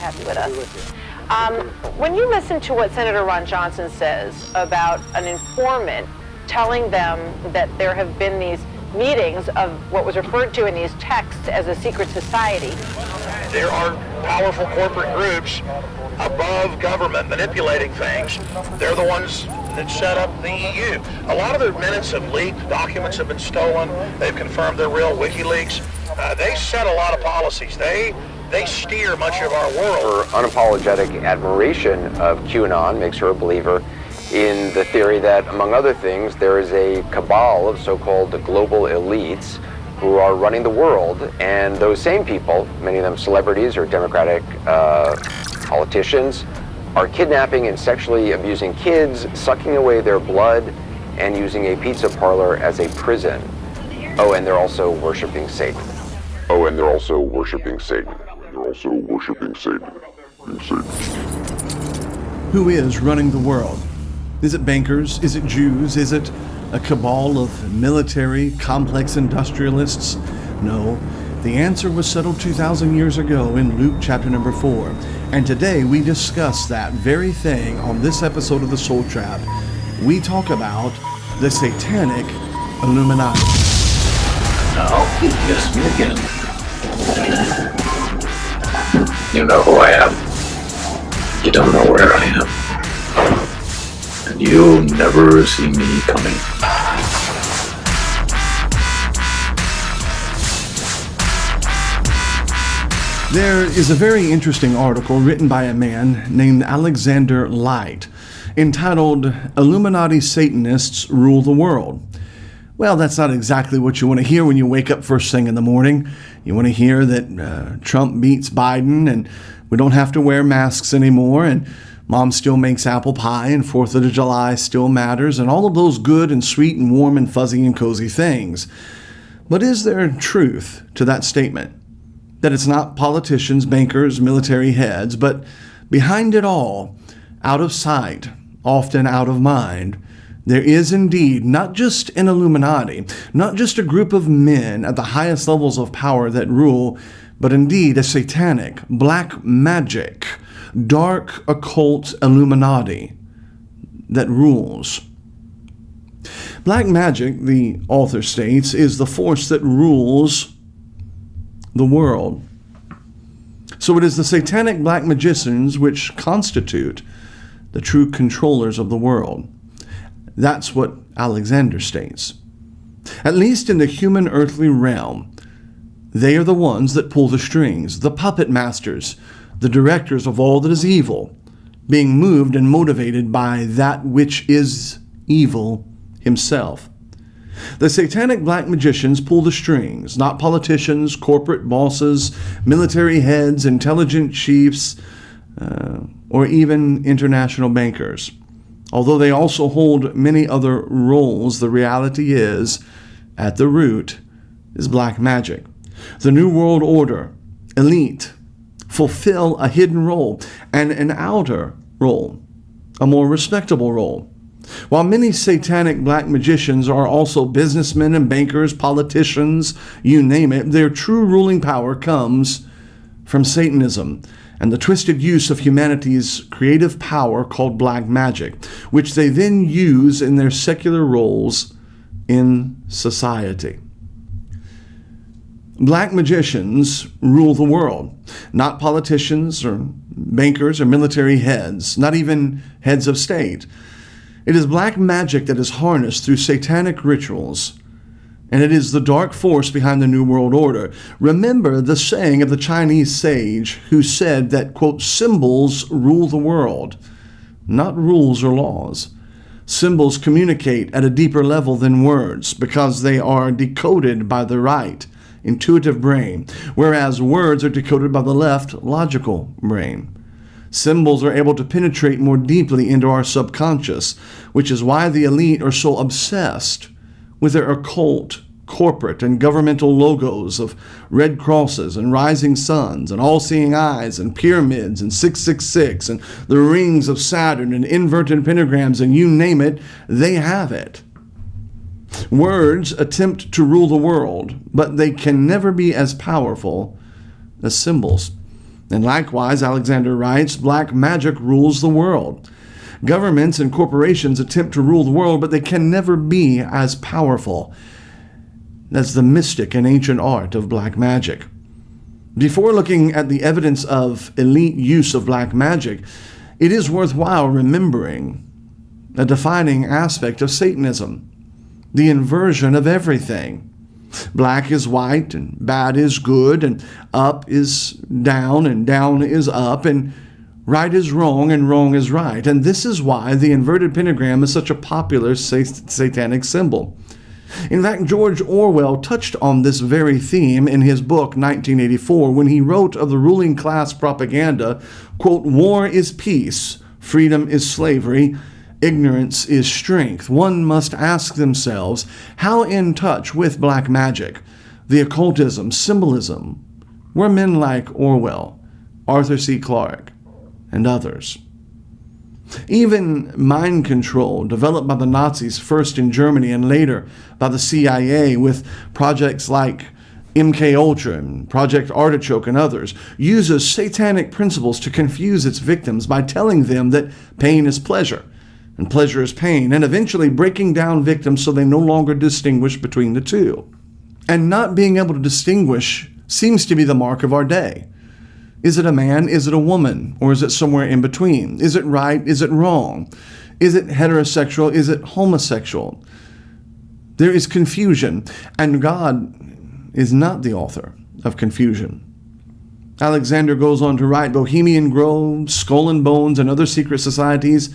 have you with us. When you listen to what Senator Ron Johnson says about an informant telling them that there have been these meetings of what was referred to in these texts as a secret society. There are powerful corporate groups above government manipulating things. They're the ones that set up the EU. A lot of their minutes have leaked, documents have been stolen, they've confirmed they're real WikiLeaks. They set a lot of policies. They steer much of our world. Her unapologetic admiration of QAnon makes her a believer in the theory that, among other things, there is a cabal of so-called global elites who are running the world, and those same people, many of them celebrities or Democratic politicians, are kidnapping and sexually abusing kids, sucking away their blood, and using a pizza parlor as a prison. Oh, and they're also worshiping Satan. Oh, and they're also worshiping Satan. They're also worshiping Satan. Who is running the world? Is it bankers? Is it Jews? Is it a cabal of military, complex industrialists? No. The answer was settled 2,000 years ago in Luke chapter number 4. And today we discuss that very thing on this episode of The Soul Trap. We talk about the Satanic Illuminati. Now, you guess me again. You know who I am. You don't know where I am. And you'll never see me coming. There is a very interesting article written by a man named Alexander Light entitled Illuminati Satanists Rule the World. Well, that's not exactly what you want to hear when you wake up first thing in the morning. You want to hear that Trump beats Biden and we don't have to wear masks anymore and Mom still makes apple pie and 4th of July still matters and all of those good and sweet and warm and fuzzy and cozy things. But is there truth to that statement? That it's not politicians, bankers, military heads, but behind it all, out of sight, often out of mind, there is indeed not just an Illuminati, not just a group of men at the highest levels of power that rule, but indeed a satanic, black magic, dark occult Illuminati that rules. Black magic, the author states, is the force that rules the world. So it is the satanic black magicians which constitute the true controllers of the world. That's what Alexander states. At least in the human earthly realm, they are the ones that pull the strings, the puppet masters, the directors of all that is evil, being moved and motivated by that which is evil himself. The satanic black magicians pull the strings, not politicians, corporate bosses, military heads, intelligent chiefs, or even international bankers. Although they also hold many other roles, the reality is, at the root, is black magic. The New World Order, elite, fulfill a hidden role and an outer role, a more respectable role. While many satanic black magicians are also businessmen and bankers, politicians, you name it, their true ruling power comes from Satanism and the twisted use of humanity's creative power called black magic, which they then use in their secular roles in society. Black magicians rule the world, not politicians or bankers or military heads, not even heads of state. It is black magic that is harnessed through satanic rituals, and it is the dark force behind the New World Order. Remember the saying of the Chinese sage who said that, quote, symbols rule the world, not rules or laws. Symbols communicate at a deeper level than words because they are decoded by the right, intuitive brain, whereas words are decoded by the left, logical brain. Symbols are able to penetrate more deeply into our subconscious, which is why the elite are so obsessed with their occult, corporate, and governmental logos of red crosses and rising suns and all-seeing eyes and pyramids and 666 and the rings of Saturn and inverted pentagrams and you name it, they have it. Words attempt to rule the world, but they can never be as powerful as symbols. And likewise, Alexander writes, black magic rules the world. Governments and corporations attempt to rule the world, but they can never be as powerful as the mystic and ancient art of black magic. Before looking at the evidence of elite use of black magic, it is worthwhile remembering a defining aspect of Satanism, the inversion of everything. Black is white, and bad is good, and up is down, and down is up, and right is wrong, and wrong is right. And this is why the inverted pentagram is such a popular satanic symbol. In fact, George Orwell touched on this very theme in his book 1984 when he wrote of the ruling class propaganda, quote, "War is peace, freedom is slavery, ignorance is strength." One must ask themselves, how in touch with black magic, the occultism, symbolism, were men like Orwell, Arthur C. Clarke, and others? Even mind control, developed by the Nazis first in Germany and later by the CIA with projects like MK Ultra and Project Artichoke and others, uses satanic principles to confuse its victims by telling them that pain is pleasure and pleasure is pain, and eventually breaking down victims so they no longer distinguish between the two. And not being able to distinguish seems to be the mark of our day. Is it a man? Is it a woman? Or is it somewhere in between? Is it right? Is it wrong? Is it heterosexual? Is it homosexual? There is confusion, and God is not the author of confusion. Alexander goes on to write, Bohemian Grove, Skull and Bones, and other secret societies.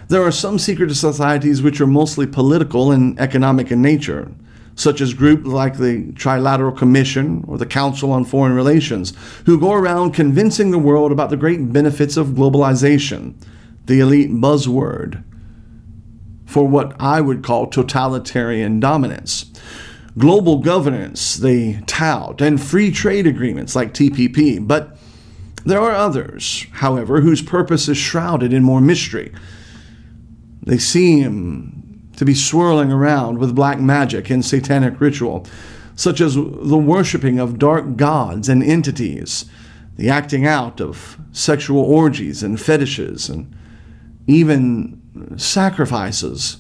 There are some secret societies which are mostly political and economic in nature, such as groups like the Trilateral Commission or the Council on Foreign Relations, who go around convincing the world about the great benefits of globalization, the elite buzzword for what I would call totalitarian dominance. Global governance, they tout, and free trade agreements like TPP. But there are others, however, whose purpose is shrouded in more mystery. They seem to be swirling around with black magic and satanic ritual, such as the worshiping of dark gods and entities, the acting out of sexual orgies and fetishes, and even sacrifices,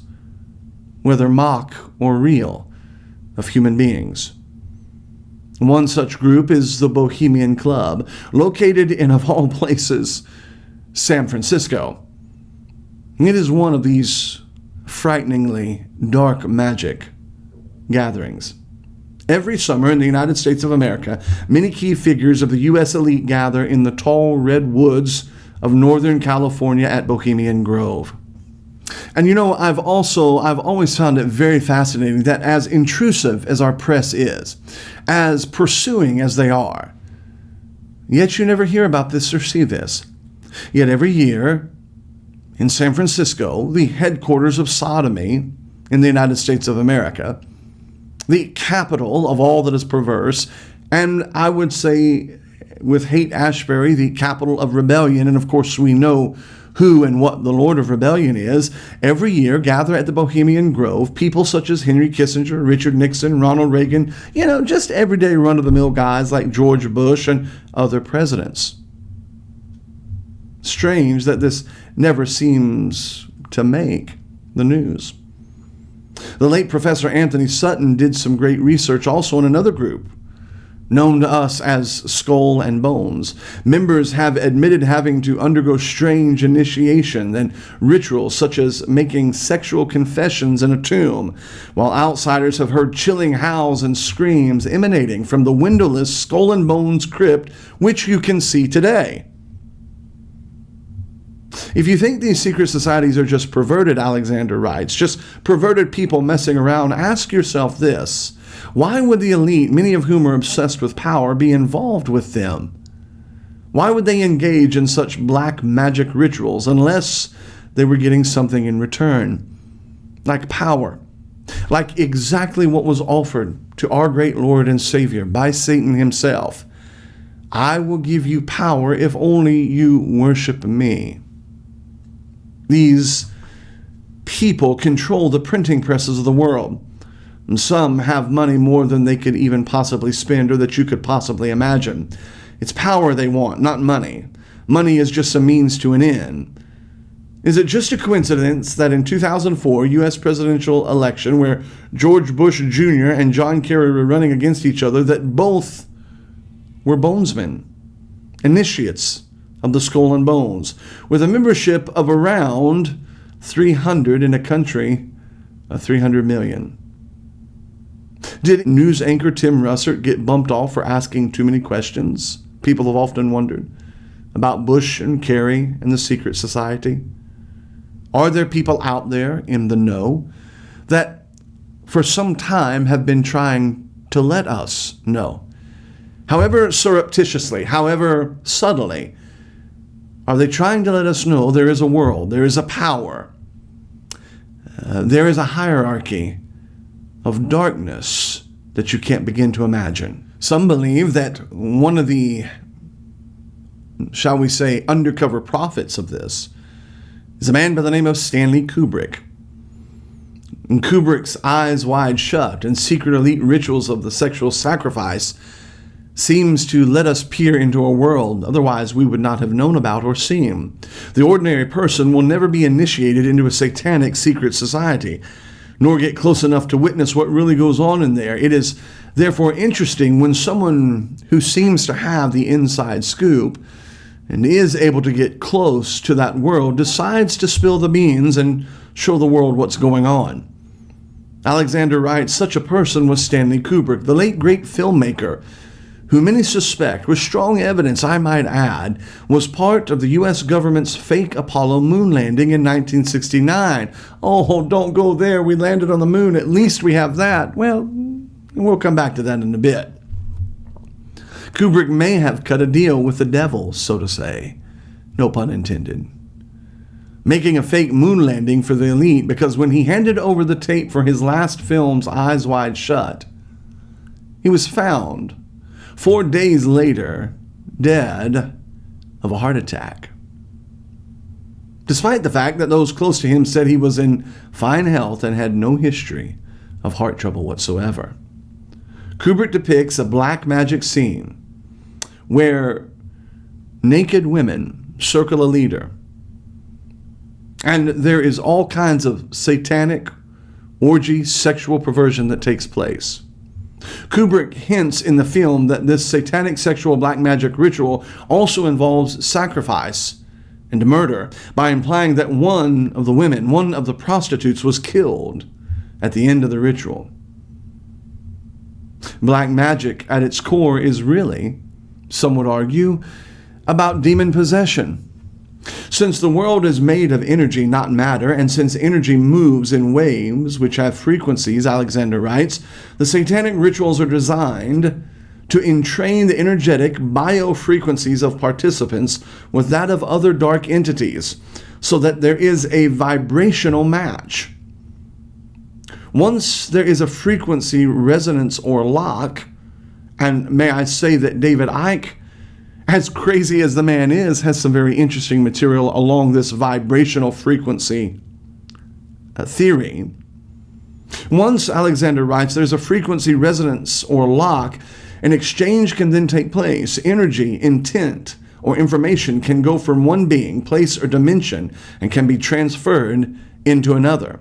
whether mock or real, of human beings. One such group is the Bohemian Club, located in, of all places, San Francisco. It is one of these frighteningly dark magic gatherings. Every summer in the United States of America, many key figures of the U.S. elite gather in the tall red woods of Northern California at Bohemian Grove. And you know, I've always found it very fascinating that as intrusive as our press is, as pursuing as they are, yet you never hear about this or see this. Yet every year, in San Francisco, the headquarters of sodomy in the United States of America, the capital of all that is perverse, and I would say with Haight-Ashbury, the capital of rebellion, and of course we know who and what the Lord of Rebellion is, every year gather at the Bohemian Grove people such as Henry Kissinger, Richard Nixon, Ronald Reagan, just everyday run-of-the-mill guys like George Bush and other presidents. Strange that this never seems to make the news. The late Professor Anthony Sutton did some great research also in another group, known to us as Skull and Bones. Members have admitted having to undergo strange initiation and rituals such as making sexual confessions in a tomb, while outsiders have heard chilling howls and screams emanating from the windowless Skull and Bones crypt, which you can see today. If you think these secret societies are just perverted, Alexander writes, just perverted people messing around, ask yourself this: why would the elite, many of whom are obsessed with power, be involved with them? Why would they engage in such black magic rituals unless they were getting something in return? Like power, like exactly what was offered to our great Lord and Savior by Satan himself. I will give you power if only you worship me. These people control the printing presses of the world. And some have money more than they could even possibly spend or that you could possibly imagine. It's power they want, not money. Money is just a means to an end. Is it just a coincidence that in 2004 U.S. presidential election, where George Bush Jr. and John Kerry were running against each other, that both were bonesmen, initiates of the skull and bones, with a membership of around 300 in a country of 300 million? Did news anchor Tim Russert get bumped off for asking too many questions? People have often wondered about Bush and Kerry and the secret society. Are there people out there in the know that for some time have been trying to let us know? However surreptitiously, however subtly, are they trying to let us know there is a world, there is a power, there is a hierarchy of darkness that you can't begin to imagine? Some believe that one of the, shall we say, undercover prophets of this is a man by the name of Stanley Kubrick. And Kubrick's Eyes Wide Shut and secret elite rituals of the sexual sacrifice seems to let us peer into a world otherwise we would not have known about or seen. The ordinary person will never be initiated into a satanic secret society, nor get close enough to witness what really goes on in there. It is therefore interesting when someone who seems to have the inside scoop and is able to get close to that world decides to spill the beans and show the world what's going on. Alexander writes, such a person was Stanley Kubrick, the late great filmmaker, who many suspect, with strong evidence I might add, was part of the U.S. government's fake Apollo moon landing in 1969. Oh, don't go there. We landed on the moon. At least we have that. Well, we'll come back to that in a bit. Kubrick may have cut a deal with the devil, so to say. No pun intended. Making a fake moon landing for the elite, because when he handed over the tape for his last film's Eyes Wide Shut, he was found 4 days later, dead of a heart attack. Despite the fact that those close to him said he was in fine health and had no history of heart trouble whatsoever. Kubrick depicts a black magic scene where naked women circle a leader, and there is all kinds of satanic orgy, sexual perversion that takes place. Kubrick hints in the film that this satanic sexual black magic ritual also involves sacrifice and murder, by implying that one of the women, one of the prostitutes, was killed at the end of the ritual. Black magic at its core is really, some would argue, about demon possession. Since the world is made of energy, not matter, and since energy moves in waves which have frequencies, Alexander writes, the satanic rituals are designed to entrain the energetic biofrequencies of participants with that of other dark entities, so that there is a vibrational match. Once there is a frequency resonance or lock, and may I say that David Icke, as crazy as the man is, has some very interesting material along this vibrational frequency theory. Once, Alexander writes, there's a frequency resonance or lock, an exchange can then take place. Energy, intent, or information can go from one being, place, or dimension and can be transferred into another.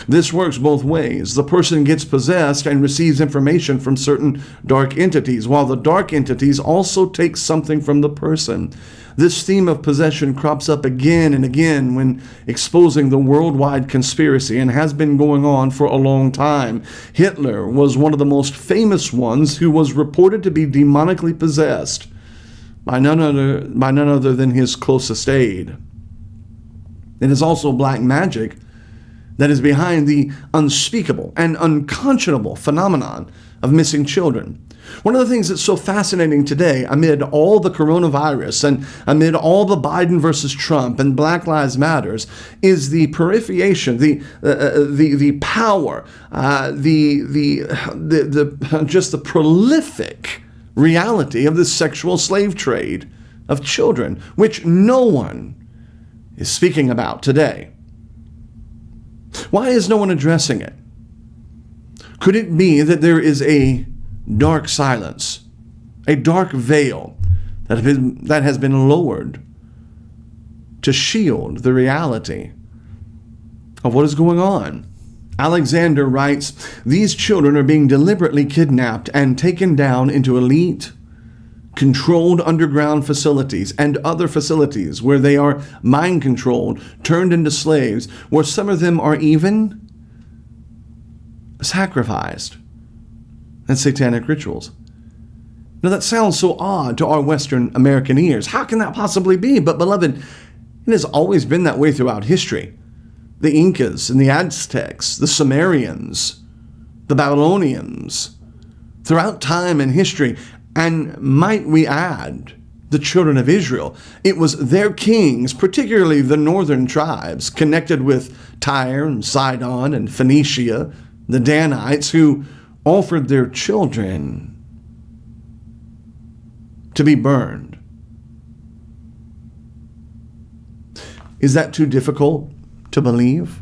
This works both ways. The person gets possessed and receives information from certain dark entities, while the dark entities also take something from the person. This theme of possession crops up again and again when exposing the worldwide conspiracy, and has been going on for a long time. Hitler was one of the most famous ones who was reported to be demonically possessed by none other than his closest aide. It is also black magic that is behind the unspeakable and unconscionable phenomenon of missing children. One of the things that's so fascinating today, amid all the coronavirus and amid all the Biden versus Trump and Black Lives Matters, is the proliferation, the power, just the prolific reality of this sexual slave trade of children, which no one is speaking about today. Why is no one addressing it? Could it be that there is a dark silence a dark veil that has been lowered to shield the reality of what is going on. Alexander writes, these children are being deliberately kidnapped and taken down into elite, controlled underground facilities and other facilities where they are mind-controlled, turned into slaves, where some of them are even sacrificed. That's satanic rituals. Now that sounds so odd to our Western American ears. How can that possibly be? But beloved, it has always been that way throughout history. The Incas and the Aztecs, the Sumerians, the Babylonians, throughout time and history, and might we add, the children of Israel. It was their kings, particularly the northern tribes, connected with Tyre and Sidon and Phoenicia, the Danites, who offered their children to be burned. Is that too difficult to believe?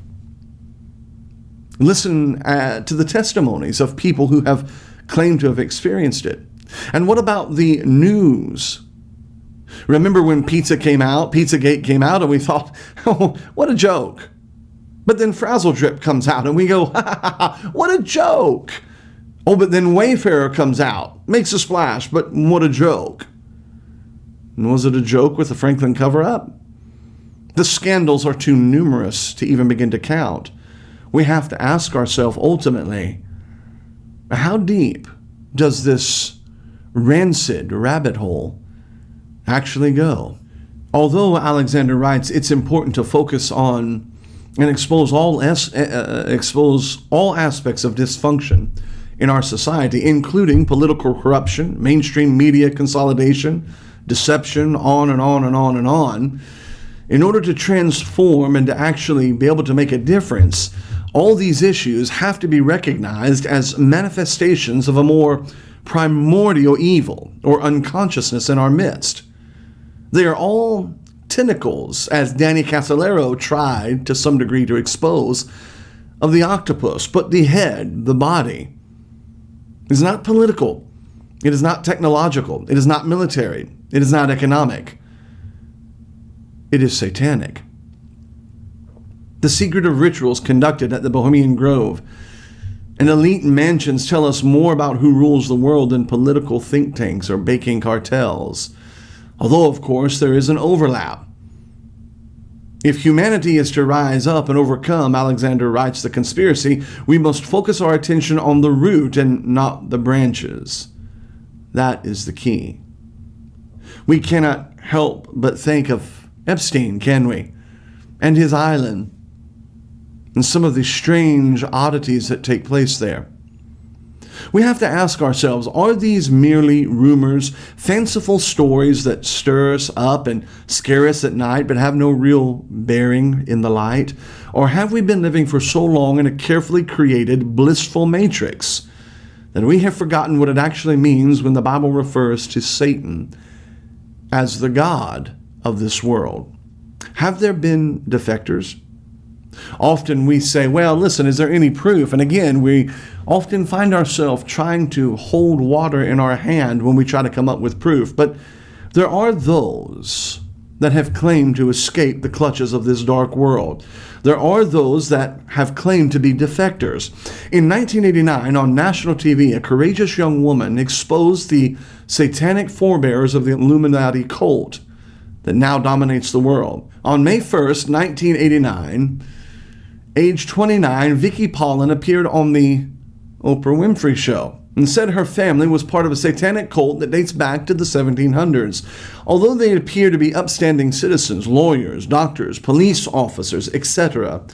Listen to the testimonies of people who have claimed to have experienced it. And what about the news? Remember when Pizzagate came out, and we thought, oh, what a joke. But then Frazzle Drip comes out, and we go, ha, ha, ha, ha, what a joke. Oh, but then Wayfarer comes out, makes a splash, but what a joke. And was it a joke with the Franklin cover-up? The scandals are too numerous to even begin to count. We have to ask ourselves ultimately, how deep does this rancid rabbit hole actually go? Although Alexander writes it's important to focus on and expose all aspects of dysfunction in our society, including political corruption, mainstream media consolidation, deception, on and on and on and on, in order to transform and to actually be able to make a difference, all these issues have to be recognized as manifestations of a more primordial evil or unconsciousness in our midst. They are all tentacles, as Danny Casolaro tried to some degree to expose, of the octopus, but the head, the body, is not political, it is not technological, it is not military, it is not economic. It is satanic. The secretive rituals conducted at the Bohemian Grove and elite mansions tell us more about who rules the world than political think tanks or baking cartels. Although, of course, there is an overlap. If humanity is to rise up and overcome, Alexander writes, the conspiracy, we must focus our attention on the root and not the branches. That is the key. We cannot help but think of Epstein, can we? And his island, and some of the strange oddities that take place there. We have to ask ourselves, are these merely rumors, fanciful stories that stir us up and scare us at night but have no real bearing in the light? Or have we been living for so long in a carefully created, blissful matrix that we have forgotten what it actually means when the Bible refers to Satan as the god of this world? Have there been defectors? Often we say, well, listen, is there any proof? And again, we often find ourselves trying to hold water in our hand when we try to come up with proof. But there are those that have claimed to escape the clutches of this dark world. There are those that have claimed to be defectors. In 1989, on national TV, a courageous young woman exposed the satanic forebears of the Illuminati cult that now dominates the world. On May 1st, 1989, age 29, Vicky Paulin appeared on the Oprah Winfrey Show and said her family was part of a satanic cult that dates back to the 1700s. Although they appear to be upstanding citizens, lawyers, doctors, police officers, etc.,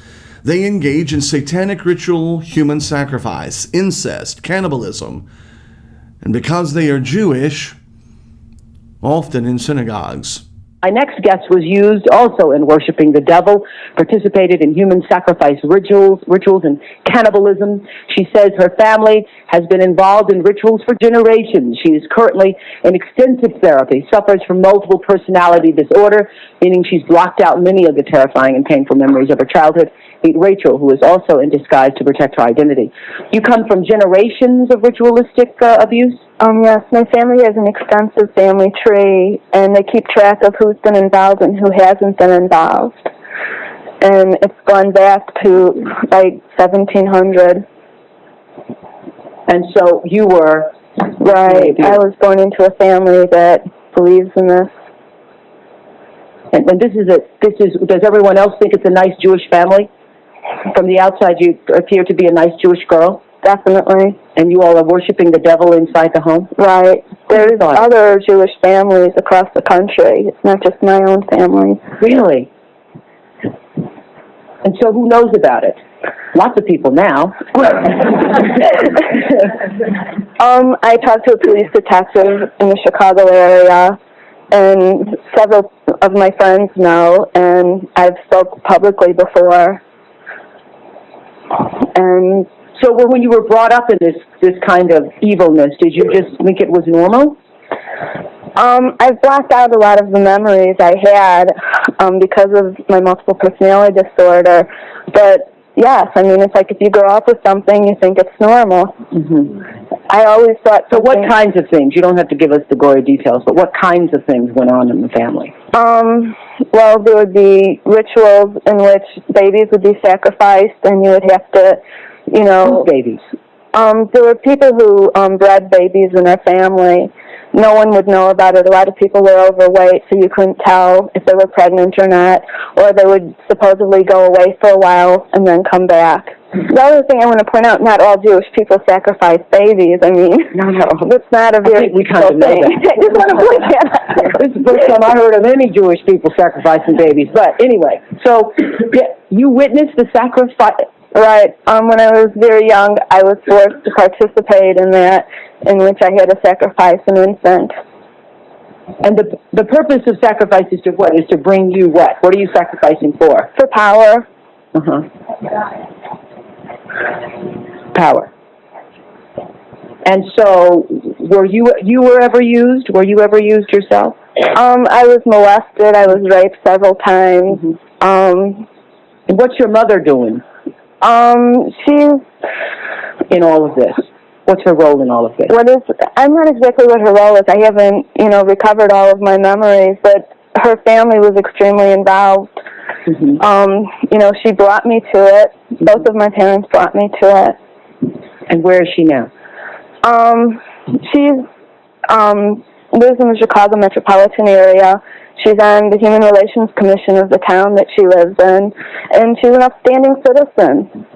they engage in satanic ritual, human sacrifice, incest, cannibalism, and because they are Jewish, often in synagogues. My next guest was used also in worshiping the devil, participated in human sacrifice rituals and cannibalism. She says her family has been involved in rituals for generations. She is currently in extensive therapy, suffers from multiple personality disorder, meaning she's blocked out many of the terrifying and painful memories of her childhood. Meet Rachel, who is also in disguise to protect her identity. You come from generations of ritualistic abuse? Yes, my family has an extensive family tree, and they keep track of who's been involved and who hasn't been involved. And it's gone back to, like, 1700. And so you were... Right. I was born into a family that believes in this. And does everyone else think it's a nice Jewish family? From the outside, you appear to be a nice Jewish girl. Definitely. And you all are worshiping the devil inside the home? Right. There's other Jewish families across the country. It's not just my own family. Really? And so who knows about it? Lots of people now. I talked to a police detective in the Chicago area, and several of my friends know, and I've spoke publicly before. And so when you were brought up in this kind of evilness, did you just think it was normal? I've blocked out a lot of the memories I had because of my multiple personality disorder. But yes, I mean, it's like if you grow up with something, you think it's normal. Mm-hmm. I always thought. So what kinds of things? You don't have to give us the gory details, but what kinds of things went on in the family? Well, there would be rituals in which babies would be sacrificed, and you would have to, Whose babies? There were people who bred babies in their family. No one would know about it. A lot of people were overweight, so you couldn't tell if they were pregnant or not, or they would supposedly go away for a while and then come back. The other thing I want to point out, not all Jewish people sacrifice babies. I mean, no. It's not a very typical thing. I just want to point that out. This is the first time I heard of any Jewish people sacrificing babies. But anyway, so you witnessed the sacrifice. Right. When I was very young, I was forced to participate in that, in which I had to sacrifice an infant. And the purpose of sacrifice is to what? Is to bring you what? What are you sacrificing for? For power. Uh-huh. Power. And so, were you ever used? Were you ever used yourself? I was molested. I was raped several times. Mm-hmm. And what's your mother doing? She's in all of this. What's her role in all of this? I'm not exactly what her role is. I haven't, recovered all of my memories, but her family was extremely involved. Mm-hmm. She brought me to it. Both of my parents brought me to it. And where is she now? She lives in the Chicago metropolitan area. She's on the Human Relations Commission of the town that she lives in, and she's an upstanding citizen.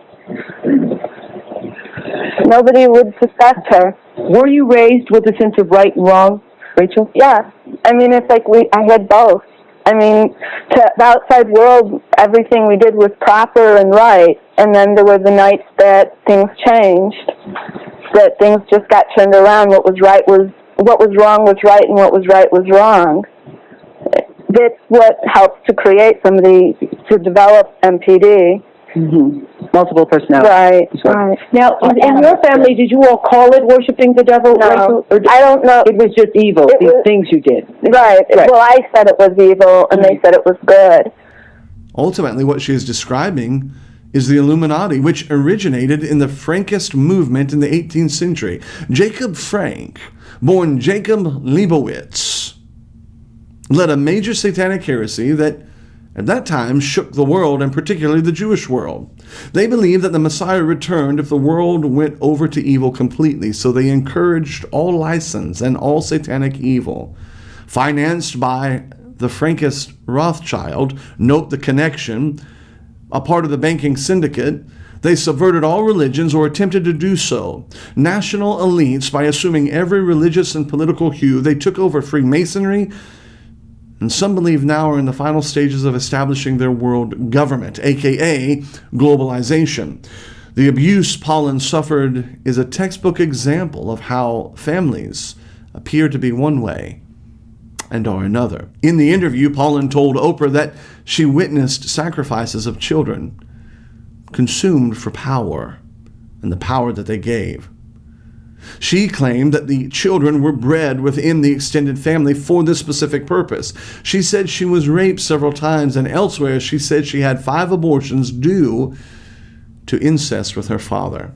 Nobody would suspect her. Were you raised with a sense of right and wrong, Rachel? Yeah. I mean, it's like I had both. I mean, to the outside world, everything we did was proper and right, and then there were the nights that things changed, that things just got turned around. What was wrong was right, and what was right was wrong. That's what helps to create to develop MPD. Mm-hmm. Multiple personality. Right, right. Now, in your family, did you all call it worshiping the devil? No, I don't know. It was just evil, things you did. Right. Well, I said it was evil, and they said it was good. Ultimately, what she is describing is the Illuminati, which originated in the Frankist movement in the 18th century. Jacob Frank, born Jacob Leibowitz, led a major satanic heresy that at that time shook the world, and particularly the Jewish world. They believed that the Messiah returned if the world went over to evil completely, so they encouraged all license and all satanic evil. Financed by the Frankist Rothschild, note the connection, a part of the banking syndicate, they subverted all religions or attempted to do so. National elites, by assuming every religious and political hue, they took over Freemasonry, and some believe now are in the final stages of establishing their world government, aka globalization. The abuse Paulin suffered is a textbook example of how families appear to be one way and are another. In the interview, Paulin told Oprah that she witnessed sacrifices of children consumed for power and the power that they gave. She claimed that the children were bred within the extended family for this specific purpose. She said she was raped several times, and elsewhere she said she had 5 abortions due to incest with her father.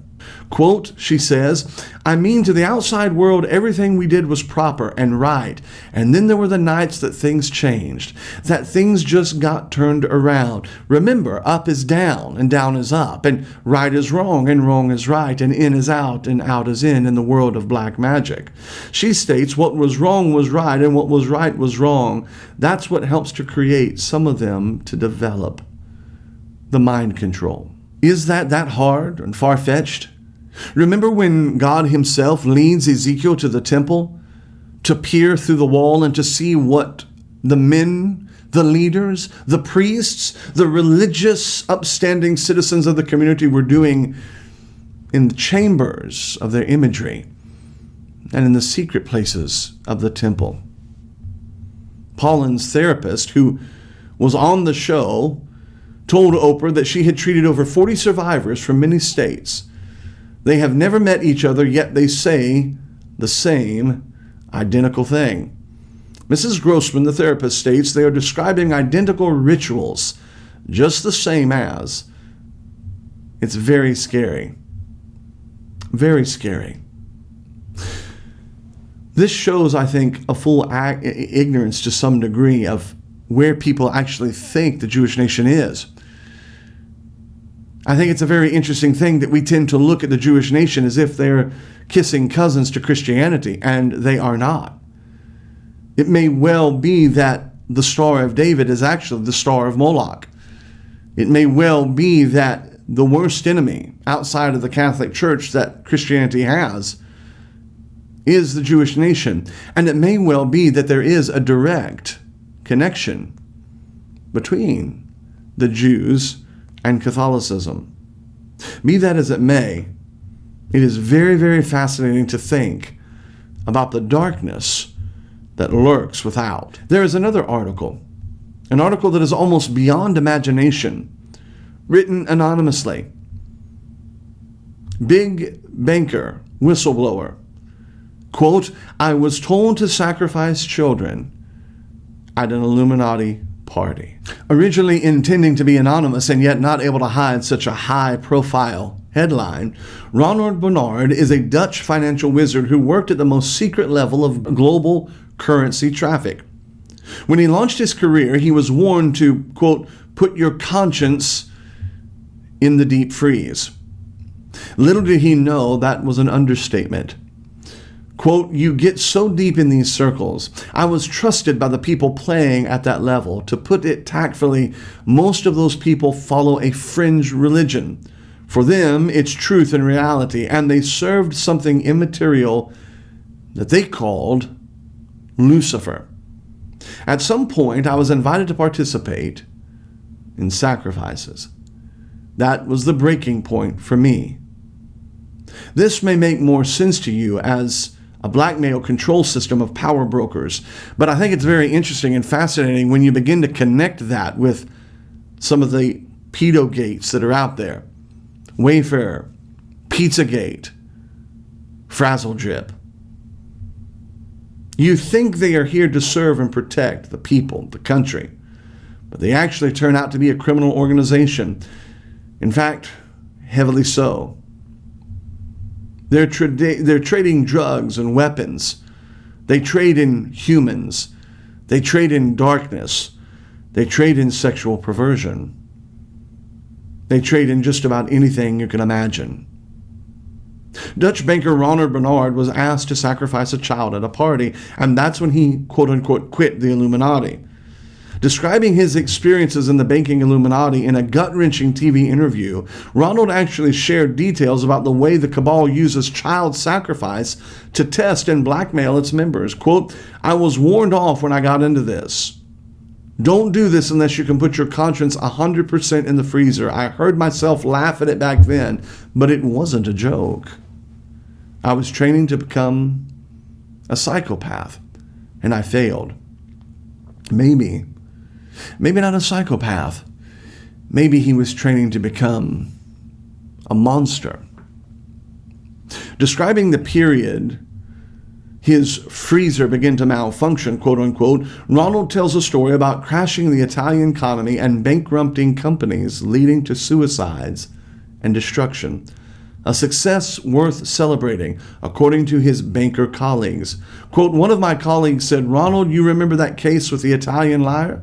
Quote, she says, I mean, to the outside world, everything we did was proper and right. And then there were the nights that things changed, that things just got turned around. Remember, up is down and down is up, and right is wrong and wrong is right, and in is out and out is in the world of black magic. She states what was wrong was right and what was right was wrong. That's what helps to create some of them to develop the mind control. Is that hard and far-fetched? Remember when God himself leads Ezekiel to the temple to peer through the wall and to see what the men, the leaders, the priests, the religious, upstanding citizens of the community were doing in the chambers of their imagery and in the secret places of the temple. Pauline's therapist, who was on the show, told Oprah that she had treated over 40 survivors from many states. They have never met each other, yet they say the same identical thing. Mrs. Grossman, the therapist, states they are describing identical rituals, just the same as. It's very scary. Very scary. This shows, I think, a full ignorance to some degree of where people actually think the Jewish nation is. I think it's a very interesting thing that we tend to look at the Jewish nation as if they're kissing cousins to Christianity, and they are not. It may well be that the Star of David is actually the Star of Moloch. It may well be that the worst enemy outside of the Catholic Church that Christianity has is the Jewish nation. And it may well be that there is a direct connection between the Jews and Catholicism. Be that as it may, it is very, very fascinating to think about the darkness that lurks without. There is another article, an article that is almost beyond imagination, written anonymously. Big banker, whistleblower. Quote, I was told to sacrifice children at an Illuminati party. Originally intending to be anonymous and yet not able to hide such a high-profile headline, Ronald Bernard is a Dutch financial wizard who worked at the most secret level of global currency traffic. When he launched his career, he was warned to, quote, put your conscience in the deep freeze. Little did he know that was an understatement. Quote, you get so deep in these circles. I was trusted by the people playing at that level. To put it tactfully, most of those people follow a fringe religion. For them, it's truth and reality, and they served something immaterial that they called Lucifer. At some point, I was invited to participate in sacrifices. That was the breaking point for me. This may make more sense to you as a blackmail control system of power brokers. But I think it's very interesting and fascinating when you begin to connect that with some of the pedo gates that are out there. Wayfair, Pizzagate, Frazzle Drip. You think they are here to serve and protect the people, the country, but they actually turn out to be a criminal organization. In fact, heavily so. They're trading drugs and weapons. They trade in humans. They trade in darkness. They trade in sexual perversion. They trade in just about anything you can imagine. Dutch banker Ronald Bernard was asked to sacrifice a child at a party, and that's when he, quote-unquote, quit the Illuminati. Describing his experiences in the banking Illuminati in a gut-wrenching TV interview, Ronald actually shared details about the way the cabal uses child sacrifice to test and blackmail its members. Quote, I was warned off when I got into this. Don't do this unless you can put your conscience 100% in the freezer. I heard myself laugh at it back then, but it wasn't a joke. I was training to become a psychopath, and I failed. Maybe not a psychopath. Maybe he was training to become a monster. Describing the period his freezer began to malfunction, quote unquote, Ronald tells a story about crashing the Italian economy and bankrupting companies, leading to suicides and destruction a success worth celebrating, according to his banker colleagues. Quote, one of my colleagues said, Ronald, you remember that case with the Italian lire?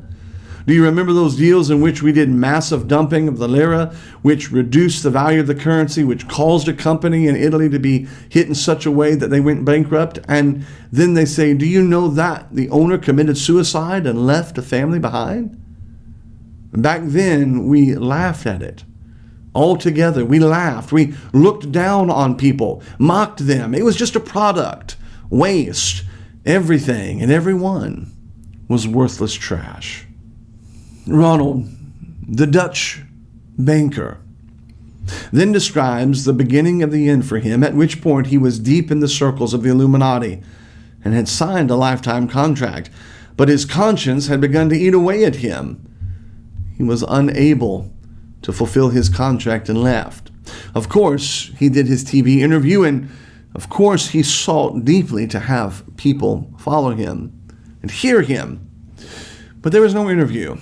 Do you remember those deals in which we did massive dumping of the lira, which reduced the value of the currency, which caused a company in Italy to be hit in such a way that they went bankrupt? And then they say, do you know that the owner committed suicide and left a family behind? Back then, we laughed at it. All together, we laughed. We looked down on people, mocked them. It was just a product, waste. Everything and everyone was worthless trash. Ronald, the Dutch banker, then describes the beginning of the end for him, at which point he was deep in the circles of the Illuminati and had signed a lifetime contract, but his conscience had begun to eat away at him. He was unable to fulfill his contract and left. Of course, he did his TV interview, and of course, he sought deeply to have people follow him and hear him. But there was no interview.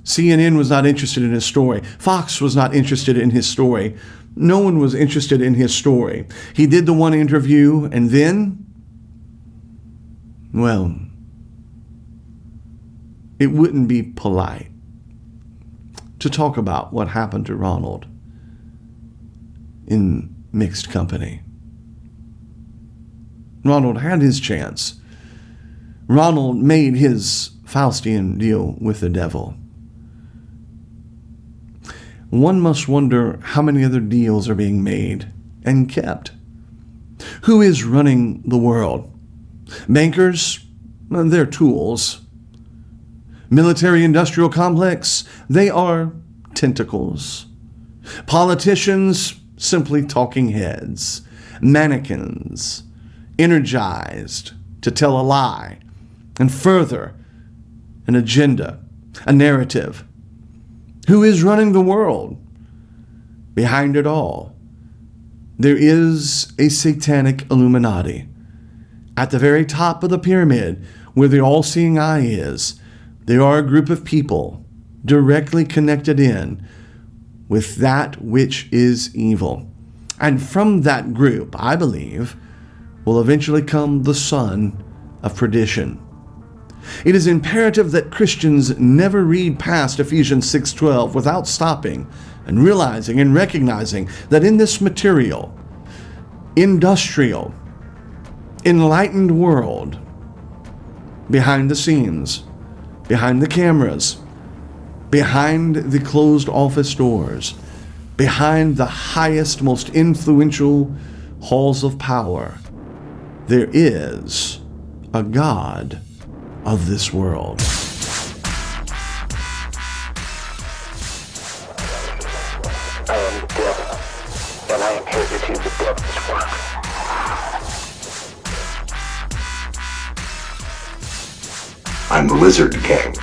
CNN was not interested in his story. Fox was not interested in his story. No one was interested in his story. He did the one interview, and then, well, it wouldn't be polite to talk about what happened to Ronald in mixed company. Ronald had his chance. Ronald made his Faustian deal with the devil. One must wonder how many other deals are being made and kept. Who is running the world? Bankers? They're tools. Military-industrial complex? They are tentacles. Politicians? Simply talking heads. Mannequins, energized to tell a lie and further an agenda, a narrative. Who is running the world? Behind it all, there is a Satanic Illuminati. At the very top of the pyramid, where the all-seeing eye is, there are a group of people directly connected in with that which is evil. And from that group, I believe, will eventually come the son of perdition. It is imperative that Christians never read past Ephesians 6:12 without stopping and realizing and recognizing that in this material, industrial, enlightened world, behind the scenes, behind the cameras, behind the closed office doors, behind the highest, most influential halls of power, there is a God of this world. I am the devil, and I am here to do the devil's work. I'm the Lizard King.